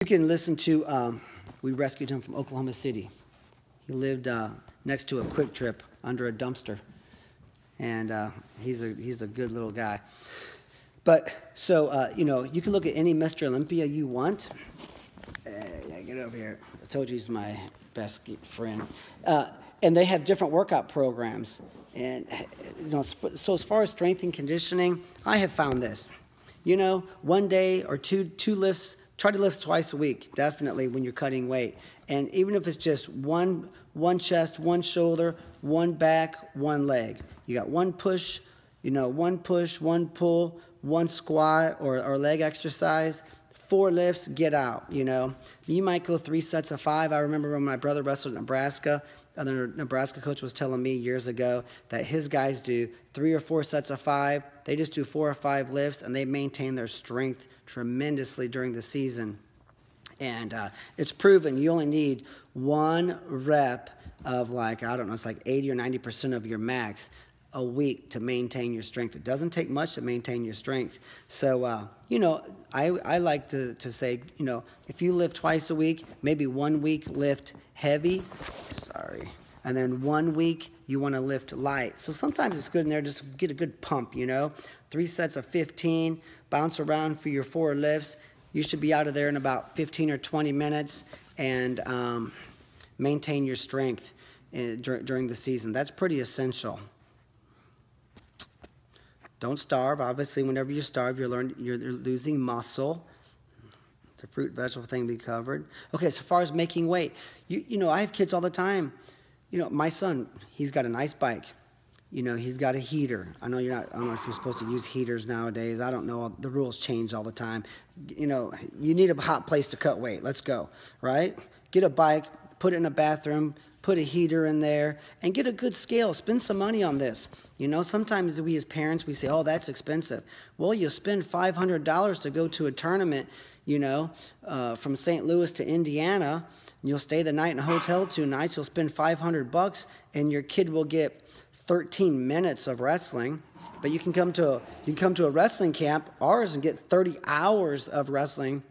You can listen to, we rescued him from Oklahoma City. He lived next to a Quick Trip under a dumpster. And he's a good little guy. But, so, you know, you can look at any Mr. Olympia you want. Yeah, get over here. I told you he's my best friend. And they have different workout programs. And, you know, so as far as strength and conditioning, I have found this. You know, one day or two lifts, try to lift twice a week, definitely, when you're cutting weight. And even if it's just one chest, one shoulder, one back, one leg. You got one push, you know, one push, one pull, one squat or leg exercise, 4 lifts, get out, you know. You might go 3 sets of 5. I remember when my brother wrestled in Nebraska, another Nebraska coach was telling me years ago that his guys do 3 or 4 sets of 5. They just do 4 or 5 lifts, and they maintain their strength tremendously during the season. And it's proven you only need 1 rep of, like, I don't know, it's like 80 or 90% of your max a week to maintain your strength. It doesn't take much to maintain your strength. So, you know, I like to say, you know, if you lift twice a week, maybe 1 week lift heavy, and then 1 week you want to lift light. So sometimes it's good in there just to get a good pump, you know. 3 sets of 15, bounce around for your 4 lifts. You should be out of there in about 15 or 20 minutes and maintain your strength during the season. That's pretty essential. Don't starve. Obviously, whenever you starve, you're losing muscle. It's a fruit, vegetable thing we covered. Okay, so far as making weight, you know, I have kids all the time. You know, my son, he's got a nice bike. You know, he's got a heater. I don't know if you're supposed to use heaters nowadays. I don't know. The rules change all the time. You know, you need a hot place to cut weight. Let's go, right? Get a bike, put it in a bathroom, put a heater in there, and get a good scale. Spend some money on this. You know, sometimes we as parents, we say, oh, that's expensive. Well, you spend $500 to go to a tournament, you know, from St. Louis to Indiana. You'll stay the night in a hotel 2 nights. You'll spend $500, and your kid will get 13 minutes of wrestling. But you can come to a wrestling camp, ours, and get 30 hours of wrestling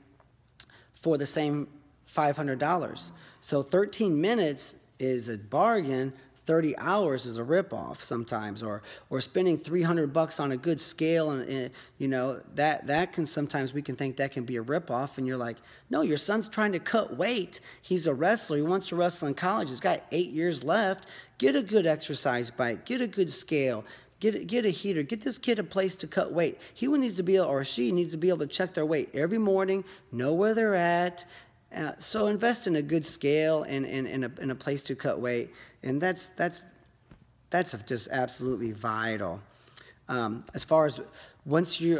for the same $500. So 13 minutes is a bargain. 30 hours is a ripoff sometimes, or spending $300 on a good scale, and you know that can sometimes we can think that can be a ripoff, and you're like, no, your son's trying to cut weight. He's a wrestler. He wants to wrestle in college. He's got 8 years left. Get a good exercise bike. Get a good scale. Get a heater. Get this kid a place to cut weight. He needs to be able, or she needs to be able to check their weight every morning, know where they're at. So invest in a good scale and a place to cut weight, and that's just absolutely vital. As far as once you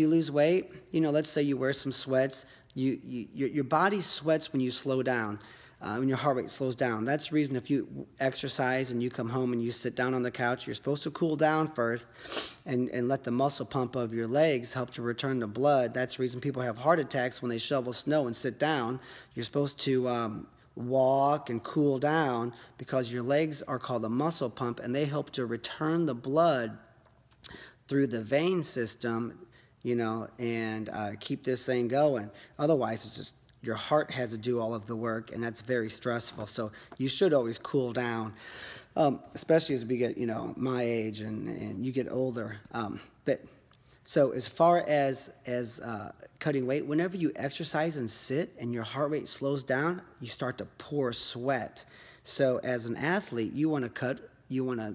lose weight, you know, let's say you wear some sweats, your body sweats when you slow down. When your heart rate slows down. That's the reason if you exercise and you come home and you sit down on the couch, you're supposed to cool down first and let the muscle pump of your legs help to return the blood. That's the reason people have heart attacks when they shovel snow and sit down. You're supposed to walk and cool down because your legs are called the muscle pump, and they help to return the blood through the vein system, you know, and keep this thing going. Otherwise, it's just your heart has to do all of the work, and that's very stressful. So you should always cool down, especially as we get, you know, my age and you get older. But so as far as cutting weight, whenever you exercise and sit and your heart rate slows down, you start to pour sweat. So as an athlete, you want to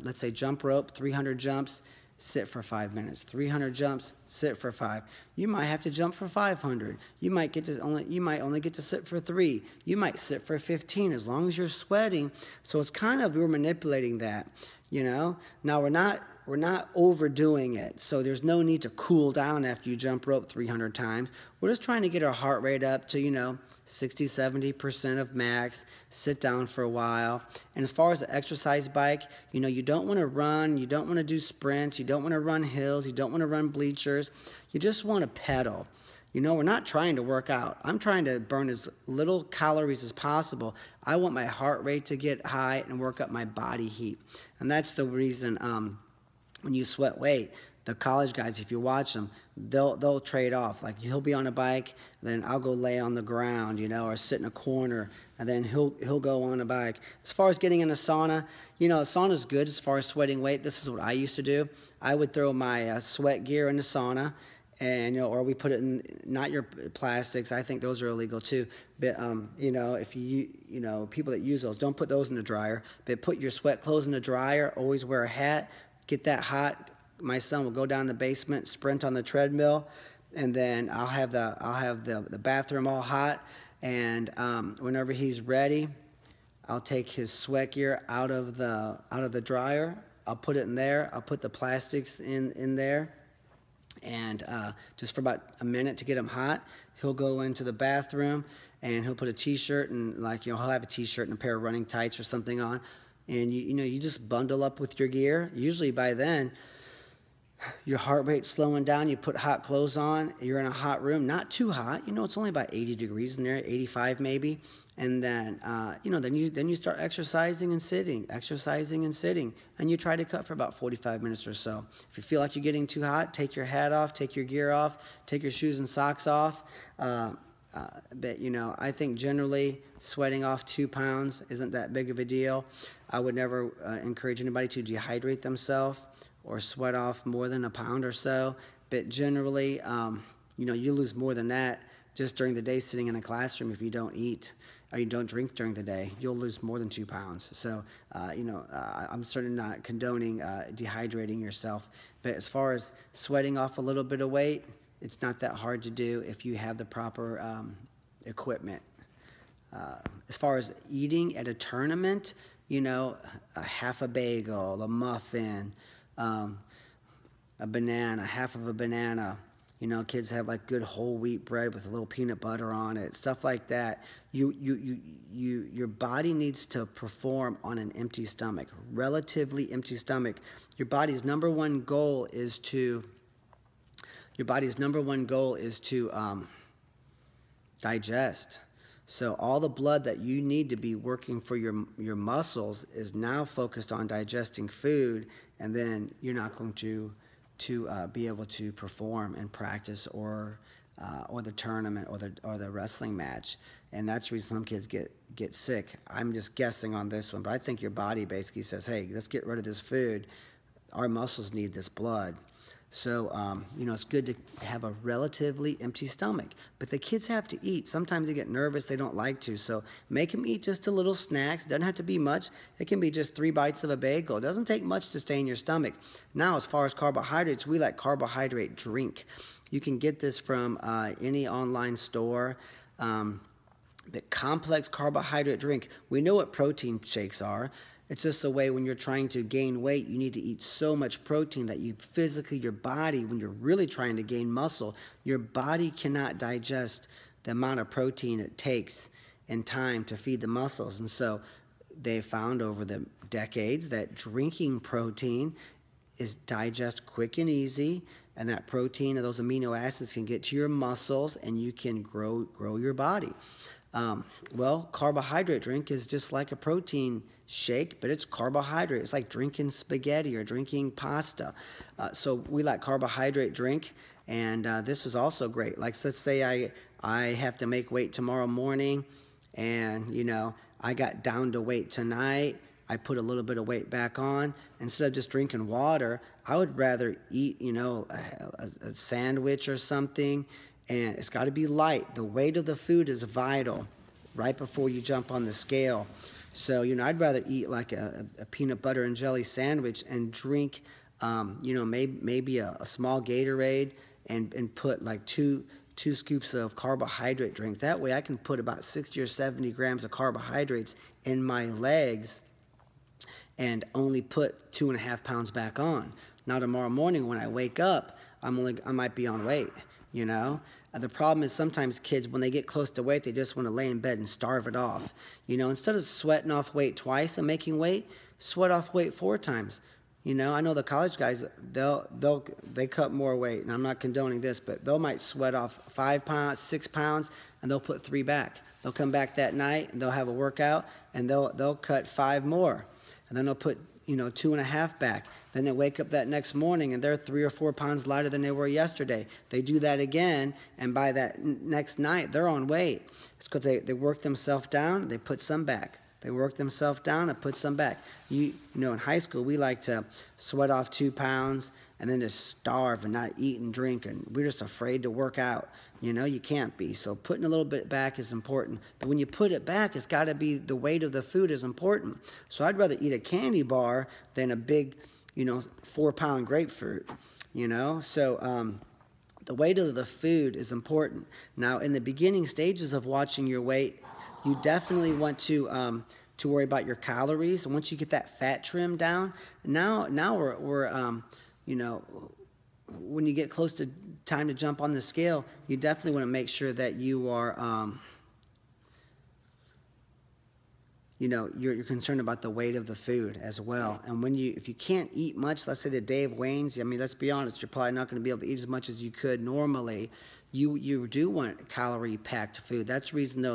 let's say jump rope, 300 jumps, sit for 5 minutes. 300 jumps, sit for 5. You might have to jump for 500. You might only get to sit for 3. You might sit for 15 as long as you're sweating. So it's kind of, we're manipulating that, you know. Now we're not overdoing it. So there's no need to cool down after you jump rope 300 times. We're just trying to get our heart rate up to, you know, 60, 70% of max, sit down for a while. And as far as the exercise bike, you know, you don't want to run, you don't want to do sprints, you don't want to run hills, you don't want to run bleachers. You just want to pedal. You know, we're not trying to work out. I'm trying to burn as little calories as possible. I want my heart rate to get high and work up my body heat. And that's the reason when you sweat weight, the college guys, if you watch them, they'll trade off. Like he'll be on a bike, then I'll go lay on the ground, you know, or sit in a corner, and then he'll go on a bike. As far as getting in a sauna, you know, a sauna's good as far as sweating weight. This is what I used to do. I would throw my sweat gear in the sauna, and you know, or we put it in, not your plastics. I think those are illegal too. But you know, if you know, people that use those, don't put those in the dryer. But put your sweat clothes in the dryer. Always wear a hat. Get that hot. My son will go down the basement, sprint on the treadmill, and then I'll have the bathroom all hot. And whenever he's ready, I'll take his sweat gear out of the dryer. I'll put it in there. I'll put the plastics in there, and just for about a minute to get him hot, he'll go into the bathroom and he'll put a t-shirt and, like, you know, he'll have a t-shirt and a pair of running tights or something on, and you know, you just bundle up with your gear. Usually by then, your heart rate's slowing down. You put hot clothes on. You're in a hot room, not too hot. You know, it's only about 80 degrees in there, 85 maybe. And then, you know, then you start exercising and sitting, and you try to cut for about 45 minutes or so. If you feel like you're getting too hot, take your hat off, take your gear off, take your shoes and socks off. But you know, I think generally sweating off 2 pounds isn't that big of a deal. I would never encourage anybody to dehydrate themselves or sweat off more than a pound or so. But generally, you know, you lose more than that just during the day sitting in a classroom if you don't eat or you don't drink during the day. You'll lose more than 2 pounds. So, you know, I'm certainly not condoning dehydrating yourself. But as far as sweating off a little bit of weight, it's not that hard to do if you have the proper equipment. As far as eating at a tournament, you know, a half a bagel, a muffin, a banana, half of a banana. You know, kids have like good whole wheat bread with a little peanut butter on it, stuff like that. Your body needs to perform on an empty stomach, relatively empty stomach. Your body's number one goal is to digest. So all the blood that you need to be working for your muscles is now focused on digesting food, and then you're not going to be able to perform and practice or the tournament or the wrestling match. And that's the reason some kids get sick. I'm just guessing on this one, but I think your body basically says, hey, let's get rid of this food. Our muscles need this blood. So, you know, it's good to have a relatively empty stomach. But the kids have to eat. Sometimes they get nervous. They don't like to. So make them eat just a little snacks. It doesn't have to be much. It can be just 3 bites of a bagel. It doesn't take much to stay in your stomach. Now, as far as carbohydrates, we like carbohydrate drink. You can get this from any online store. The complex carbohydrate drink. We know what protein shakes are. It's just a way when you're trying to gain weight, you need to eat so much protein that you physically, your body, when you're really trying to gain muscle, your body cannot digest the amount of protein it takes in time to feed the muscles. And so they found over the decades that drinking protein is digest quick and easy, and that protein and those amino acids can get to your muscles and you can grow your body. Well, carbohydrate drink is just like a protein shake, but it's carbohydrate. It's like drinking spaghetti or drinking pasta. So we like carbohydrate drink, and this is also great. Like, let's say I have to make weight tomorrow morning, and, you know, I got down to weight tonight. I put a little bit of weight back on. Instead of just drinking water, I would rather eat, you know, a sandwich or something. And it's got to be light. The weight of the food is vital right before you jump on the scale. So, you know, I'd rather eat like a peanut butter and jelly sandwich and drink, you know, maybe a small Gatorade and put like two scoops of carbohydrate drink. That way I can put about 60 or 70 grams of carbohydrates in my legs and only put 2.5 pounds back on. Now tomorrow morning when I wake up, I might be on weight. You know, the problem is sometimes kids, when they get close to weight, they just want to lay in bed and starve it off. You know, instead of sweating off weight twice and making weight, sweat off weight 4 times. You know, I know the college guys, they cut more weight, and I'm not condoning this, but they might sweat off 5 pounds, 6 pounds, and they'll put 3 back. They'll come back that night and they'll have a workout and they'll cut 5 more, and then they'll put, 2.5 back. Then they wake up that next morning and they're 3 or 4 pounds lighter than they were yesterday. They do that again, and by that next night, they're on weight. It's because they work themselves down, they put some back. They work themselves down and put some back. In high school, we like to sweat off 2 pounds and then just starve and not eat and drink, and we're just afraid to work out. You can't be. So putting a little bit back is important. But when you put it back, it's got to be the weight of the food is important. So I'd rather eat a candy bar than a big, 4-pound grapefruit, So the weight of the food is important. Now, in the beginning stages of watching your weight, you definitely want to worry about your calories. And once you get that fat trim down, now we're when you get close to time to jump on the scale, you definitely want to make sure that you are, you're concerned about the weight of the food as well. And if you can't eat much, let's say the day of weigh-ins, let's be honest, you're probably not going to be able to eat as much as you could normally. You do want calorie-packed food. That's the reason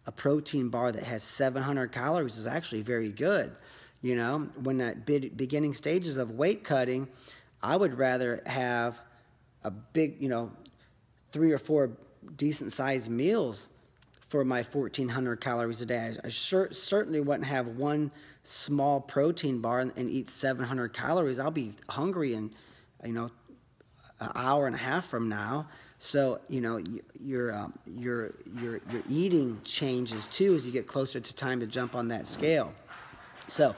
a protein bar that has 700 calories is actually very good. When at beginning stages of weight cutting, I would rather have a big, 3 or 4 decent-sized meals for my 1,400 calories a day. I certainly wouldn't have one small protein bar and eat 700 calories. I'll be hungry in, an hour and a half from now. So, your eating changes too as you get closer to time to jump on that scale. So,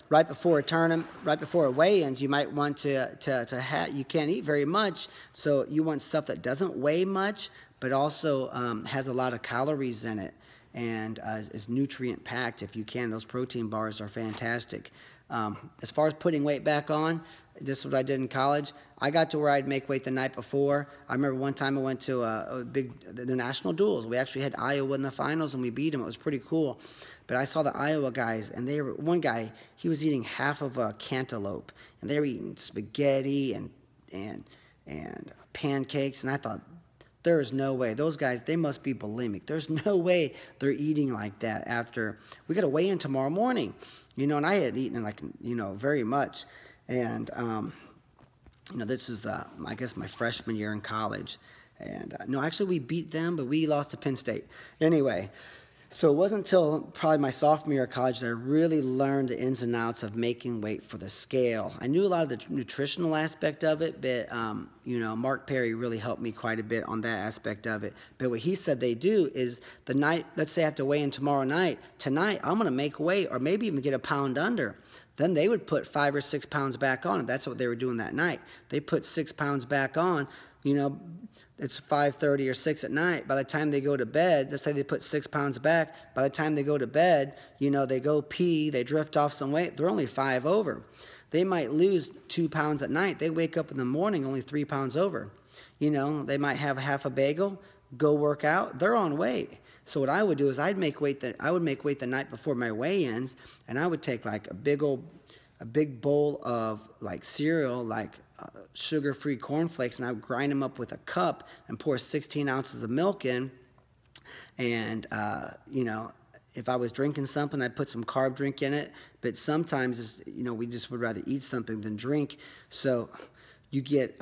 right before a tournament, right before a weigh-ins, you might want to have, you can't eat very much, so you want stuff that doesn't weigh much, but also has a lot of calories in it and is nutrient-packed if you can. Those protein bars are fantastic. As far as putting weight back on, this is what I did in college. I got to where I'd make weight the night before. I remember one time I went to the national duels. We actually had Iowa in the finals, and we beat them. It was pretty cool. But I saw the Iowa guys, and one guy, he was eating half of a cantaloupe, and they were eating spaghetti and pancakes, and I thought, there is no way. Those guys, they must be bulimic. There's no way they're eating like that after. We got to weigh in tomorrow morning, and I had eaten very much. And, this is, I guess, my freshman year in college. And, no, actually, we beat them, but we lost to Penn State. Anyway, so it wasn't until probably my sophomore year of college that I really learned the ins and outs of making weight for the scale. I knew a lot of the nutritional aspect of it, but, Mark Perry really helped me quite a bit on that aspect of it. But what he said they do is the night, let's say I have to weigh in tomorrow night, tonight I'm going to make weight or maybe even get a pound under. Then they would put 5 or 6 pounds back on, and that's what they were doing that night. They put 6 pounds back on, it's 5:30 or 6 at night. By the time they go to bed, let's say they put 6 pounds back. By the time they go to bed, they go pee, they drift off some weight. They're only 5 over. They might lose 2 pounds at night. They wake up in the morning only 3 pounds over. They might have half a bagel, go work out. They're on weight. So what I would do is I would make weight the night before my weigh-ins, and I would take like a big bowl of like cereal, like sugar-free cornflakes, and I would grind them up with a cup and pour 16 ounces of milk in. And if I was drinking something, I'd put some carb drink in it. But sometimes, we just would rather eat something than drink. So you get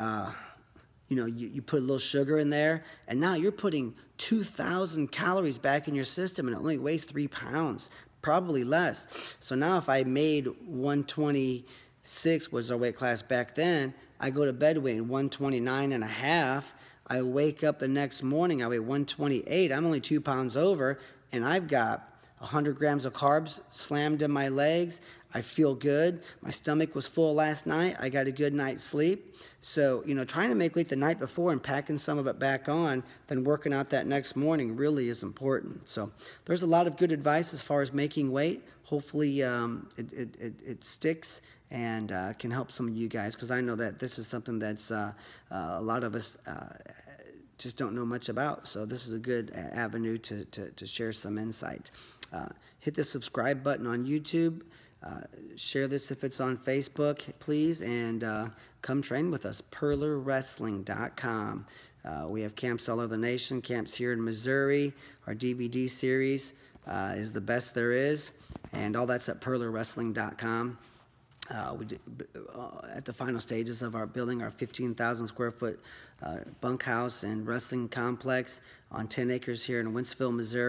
you put a little sugar in there, and now you're putting 2,000 calories back in your system, and it only weighs 3 pounds, probably less. So now if I made 126, was our weight class back then, I go to bed weighing 129 and a half. I wake up the next morning, I weigh 128. I'm only 2 pounds over, and I've got 100 grams of carbs slammed in my legs. I feel good. My stomach was full last night. I got a good night's sleep. So, trying to make weight the night before and packing some of it back on, then working out that next morning really is important. So there's a lot of good advice as far as making weight. Hopefully it sticks and can help some of you guys, because I know that this is something that's a lot of us just don't know much about. So this is a good avenue to share some insight. Hit the subscribe button on YouTube. Share this if it's on Facebook, please, and come train with us, purlerwrestling.com. We have camps all over the nation, camps here in Missouri. Our DVD series is the best there is, and all that's at purlerwrestling.com. We did, at the final stages of our building our 15,000 square foot bunkhouse and wrestling complex on 10 acres here in Wentzville, Missouri.